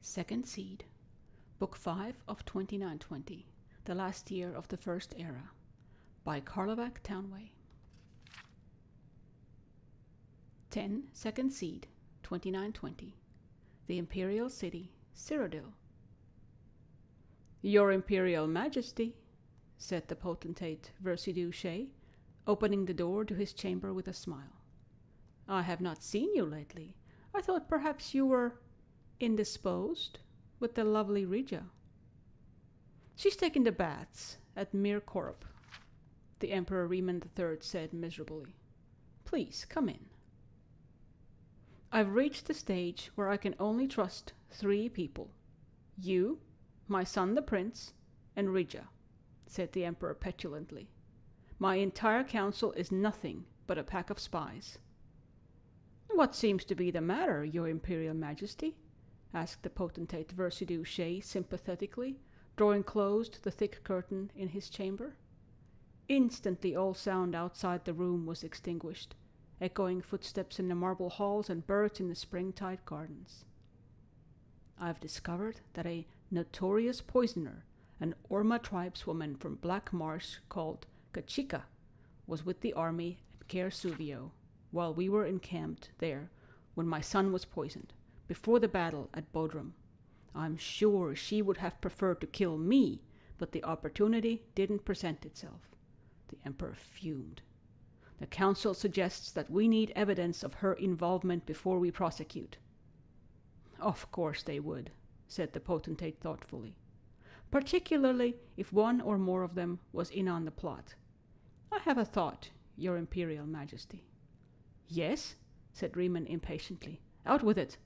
Second Seed, Book 5 of 2920, The Last Year of the First Era, by Carlovac Townway. 10. Second Seed, 2920, The Imperial City, Cyrodiil. Your Imperial Majesty, said the potentate Versidue Shea, opening the door to his chamber with a smile. I have not seen you lately. I thought perhaps you were indisposed with the lovely Regia. She's taken the baths at Mir Corp, the Emperor Riemann III said miserably. Please, come in. I've reached the stage where I can only trust 3 people. You, my son the prince, and Regia, said the Emperor petulantly. My entire council is nothing but a pack of spies. What seems to be the matter, Your Imperial Majesty? Asked the potentate Versidue Shea sympathetically, drawing closed the thick curtain in his chamber. Instantly all sound outside the room was extinguished, echoing footsteps in the marble halls and birds in the springtide gardens. I've discovered that a notorious poisoner, an Orma tribeswoman from Black Marsh called Kachika, was with the army at Caer Suvio while we were encamped there when my son was poisoned, before the battle at Bodrum. I'm sure she would have preferred to kill me, but the opportunity didn't present itself. The Emperor fumed. The council suggests that we need evidence of her involvement before we prosecute. Of course they would, said the potentate thoughtfully, particularly if one or more of them was in on the plot. I have a thought, Your Imperial Majesty. Yes, said Riemann impatiently. Out with it.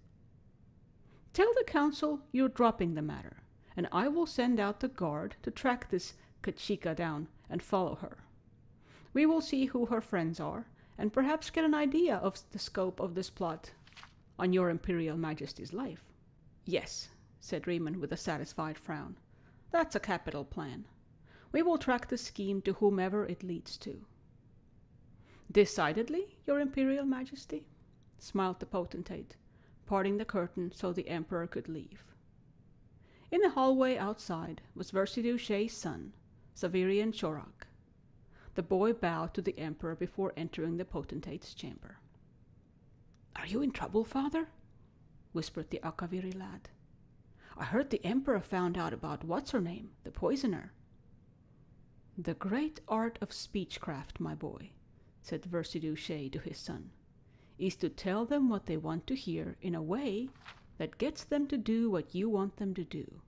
Tell the council you're dropping the matter, and I will send out the guard to track this Kachika down and follow her. We will see who her friends are, and perhaps get an idea of the scope of this plot on Your Imperial Majesty's life. Yes, said Riemann with a satisfied frown. That's a capital plan. We will track the scheme to whomever it leads to. Decidedly, Your Imperial Majesty, smiled the potentate, parting the curtain so the Emperor could leave. In the hallway outside was Versidue Shea's son, Savirian Chorak. The boy bowed to the Emperor before entering the potentate's chamber. Are you in trouble, father? Whispered the Akaviri lad. I heard the Emperor found out about what's-her-name, the poisoner. The great art of speechcraft, my boy, said Versidue Shea to his son, is to tell them what they want to hear in a way that gets them to do what you want them to do.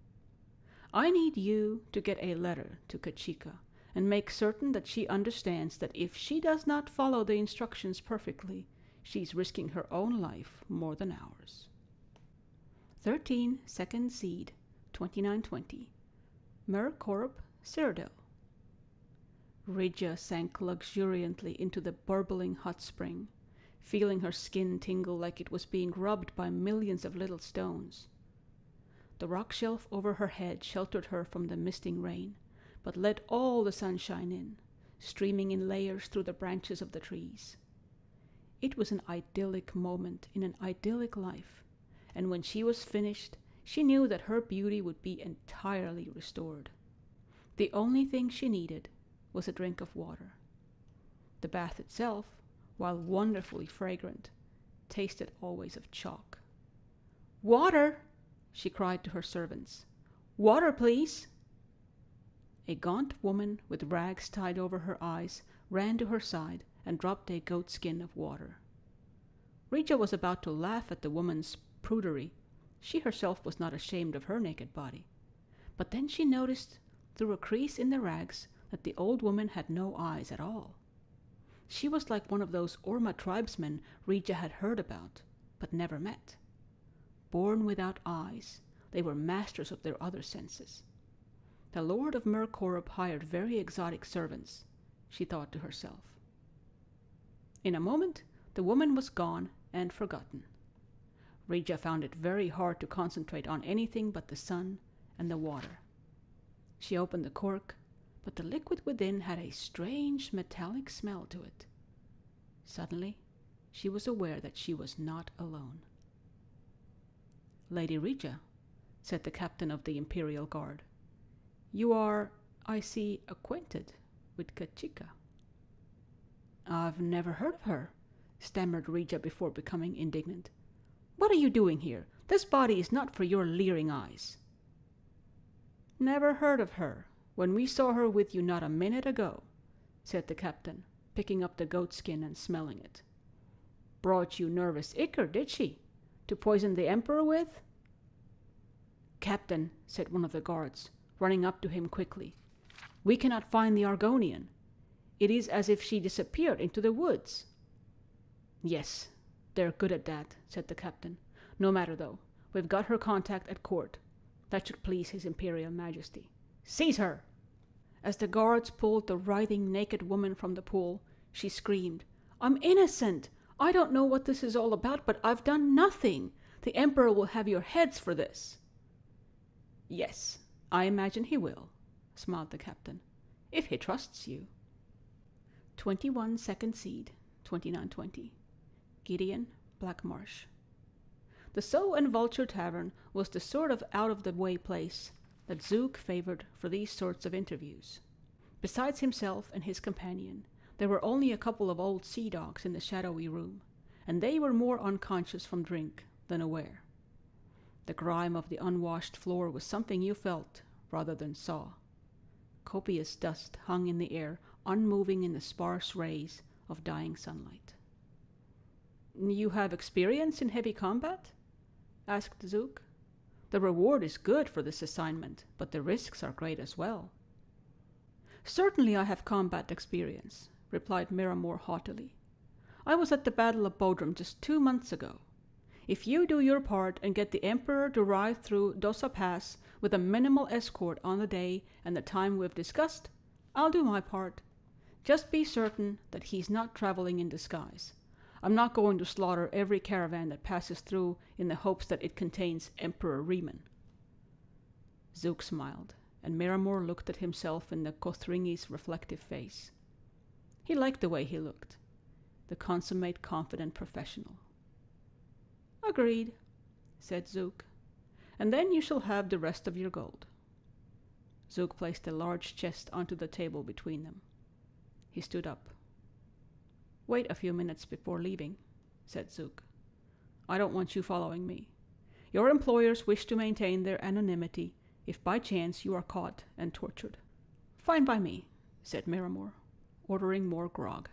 I need you to get a letter to Kachika and make certain that she understands that if she does not follow the instructions perfectly, she's risking her own life more than ours. 13 Second Seed, 2920, Mir Corp, Cyrodiil. Regia sank luxuriantly into the burbling hot spring, feeling her skin tingle like it was being rubbed by millions of little stones. The rock shelf over her head sheltered her from the misting rain, but let all the sunshine in, streaming in layers through the branches of the trees. It was an idyllic moment in an idyllic life, and when she was finished, she knew that her beauty would be entirely restored. The only thing she needed was a drink of water. The bath itself, while wonderfully fragrant, tasted always of chalk. Water! She cried to her servants. Water, please! A gaunt woman with rags tied over her eyes ran to her side and dropped a goatskin of water. Regia was about to laugh at the woman's prudery. She herself was not ashamed of her naked body. But then she noticed, through a crease in the rags, that the old woman had no eyes at all. She was like one of those Orma tribesmen Regia had heard about, but never met. Born without eyes, they were masters of their other senses. The Lord of Mir Corp hired very exotic servants, she thought to herself. In a moment, the woman was gone and forgotten. Regia found it very hard to concentrate on anything but the sun and the water. She opened the cork, but the liquid within had a strange metallic smell to it. Suddenly, she was aware that she was not alone. Lady Regia, said the captain of the Imperial Guard. "You are, I see, acquainted with Kachika." "I've never heard of her," stammered Rija before becoming indignant. "What are you doing here? This body is not for your leering eyes." "Never heard of her, when we saw her with you not a minute ago," said the captain, picking up the goatskin and smelling it. "Brought you nervous ichor, did she? To poison the Emperor with?" "Captain," said one of the guards, running up to him quickly, "we cannot find the Argonian. It is as if she disappeared into the woods." "Yes, they're good at that," said the captain. "No matter, though. We've got her contact at court. That should please His Imperial Majesty. Seize her!" As the guards pulled the writhing naked woman from the pool, she screamed, "I'm innocent! I don't know what this is all about, but I've done nothing. The Emperor will have your heads for this." "Yes, I imagine he will," smiled the captain, "if he trusts you." 21 Second Seed, 2920. Gideon, Blackmarsh. The Sow and Vulture Tavern was the sort of out-of-the-way place that Zook favored for these sorts of interviews. Besides himself and his companion, there were only a couple of old sea dogs in the shadowy room, and they were more unconscious from drink than aware. The grime of the unwashed floor was something you felt rather than saw. Copious dust hung in the air, unmoving in the sparse rays of dying sunlight. "You have experience in heavy combat?" asked Zook. "The reward is good for this assignment, but the risks are great as well." "Certainly I have combat experience," replied Miramore haughtily. "I was at the Battle of Bodrum just 2 months ago. If you do your part and get the Emperor to ride through Dosa Pass with a minimal escort on the day and the time we've discussed, I'll do my part. Just be certain that he's not traveling in disguise. I'm not going to slaughter every caravan that passes through in the hopes that it contains Emperor Riemann." Zook smiled, and Miramore looked at himself in the Kothringi's reflective face. He liked the way he looked, the consummate confident professional. "Agreed," said Zook. "And then you shall have the rest of your gold." Zook placed a large chest onto the table between them. He stood up. "Wait a few minutes before leaving," said Zook. "I don't want you following me. Your employers wish to maintain their anonymity if by chance you are caught and tortured." "Fine by me," said Miramore, ordering more grog.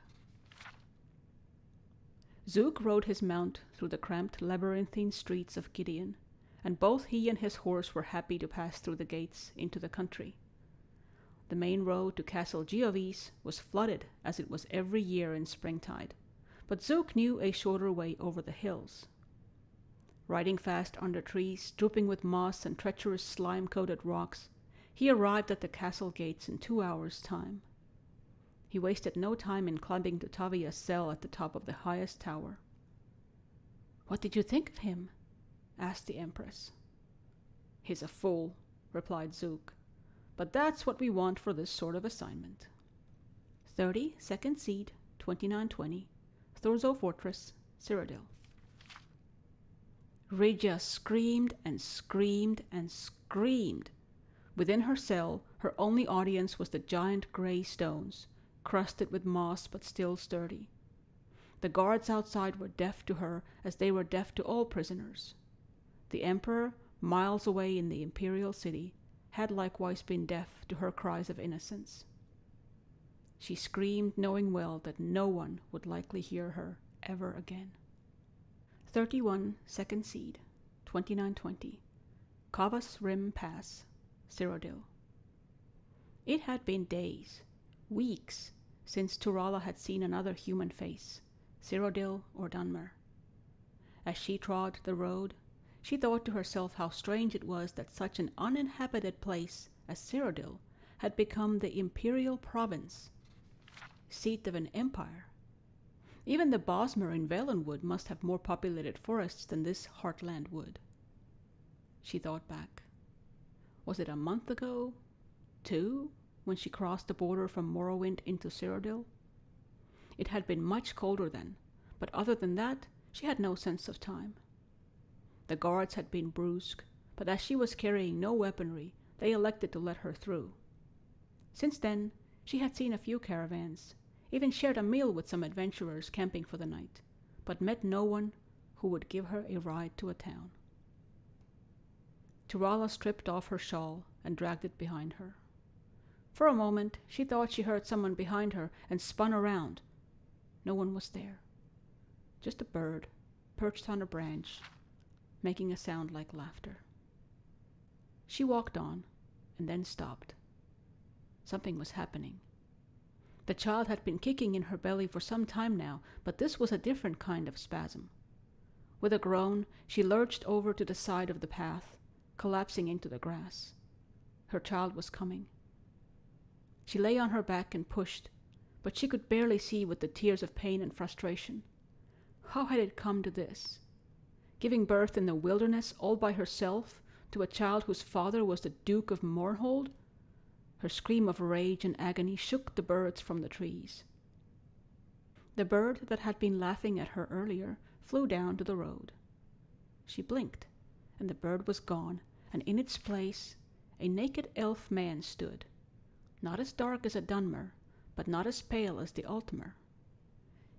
Zook rode his mount through the cramped labyrinthine streets of Gideon, and both he and his horse were happy to pass through the gates into the country. The main road to Castle Geovis was flooded as it was every year in springtide, but Zook knew a shorter way over the hills. Riding fast under trees, drooping with moss and treacherous slime-coated rocks, he arrived at the castle gates in 2 hours' time. He wasted no time in climbing to Tavia's cell at the top of the highest tower. "What did you think of him?" asked the Empress. "He's a fool," replied Zook. "But that's what we want for this sort of assignment." 30 Second Seed, 2920. Thorzo Fortress, Cyrodiil. Rija screamed and screamed and screamed. Within her cell, her only audience was the giant gray stones, crusted with moss but still sturdy. The guards outside were deaf to her as they were deaf to all prisoners. The Emperor, miles away in the Imperial City, had likewise been deaf to her cries of innocence. She screamed, knowing well that no one would likely hear her ever again. 31 Second Seed, 2920. Kavas Rim Pass, Cyrodiil. It had been days, weeks, since Turala had seen another human face, Cyrodiil or Dunmer. As she trod the road, she thought to herself how strange it was that such an uninhabited place as Cyrodiil had become the imperial province, seat of an empire. Even the Bosmer in Valenwood must have more populated forests than this heartland would. She thought back. Was it a month ago? 2? When she crossed the border from Morrowind into Cyrodiil? It had been much colder then, but other than that, she had no sense of time. The guards had been brusque, but as she was carrying no weaponry, they elected to let her through. Since then, she had seen a few caravans, even shared a meal with some adventurers camping for the night, but met no one who would give her a ride to a town. Turala stripped off her shawl and dragged it behind her. For a moment, she thought she heard someone behind her and spun around. No one was there. Just a bird perched on a branch, making a sound like laughter. She walked on and then stopped. Something was happening. The child had been kicking in her belly for some time now, but this was a different kind of spasm. With a groan, she lurched over to the side of the path, collapsing into the grass. Her child was coming. She lay on her back and pushed, but she could barely see with the tears of pain and frustration. How had it come to this? Giving birth in the wilderness all by herself to a child whose father was the Duke of Mournhold? Her scream of rage and agony shook the birds from the trees. The bird that had been laughing at her earlier flew down to the road. She blinked, and the bird was gone, and in its place a naked elf man stood, not as dark as a Dunmer, but not as pale as the Altmer.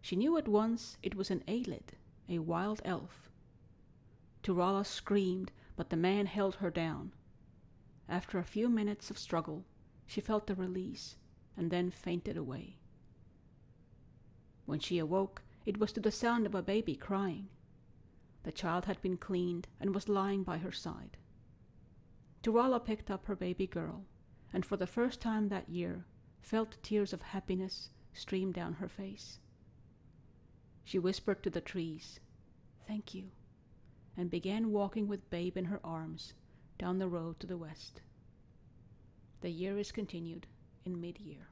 She knew at once it was an Aelid, a wild elf. Turala screamed, but the man held her down. After a few minutes of struggle, she felt the release, and then fainted away. When she awoke, it was to the sound of a baby crying. The child had been cleaned and was lying by her side. Turala picked up her baby girl, and for the first time that year felt tears of happiness stream down her face. She whispered to the trees, "Thank you," and began walking with Babe in her arms down the road to the west. The year is continued in mid-year.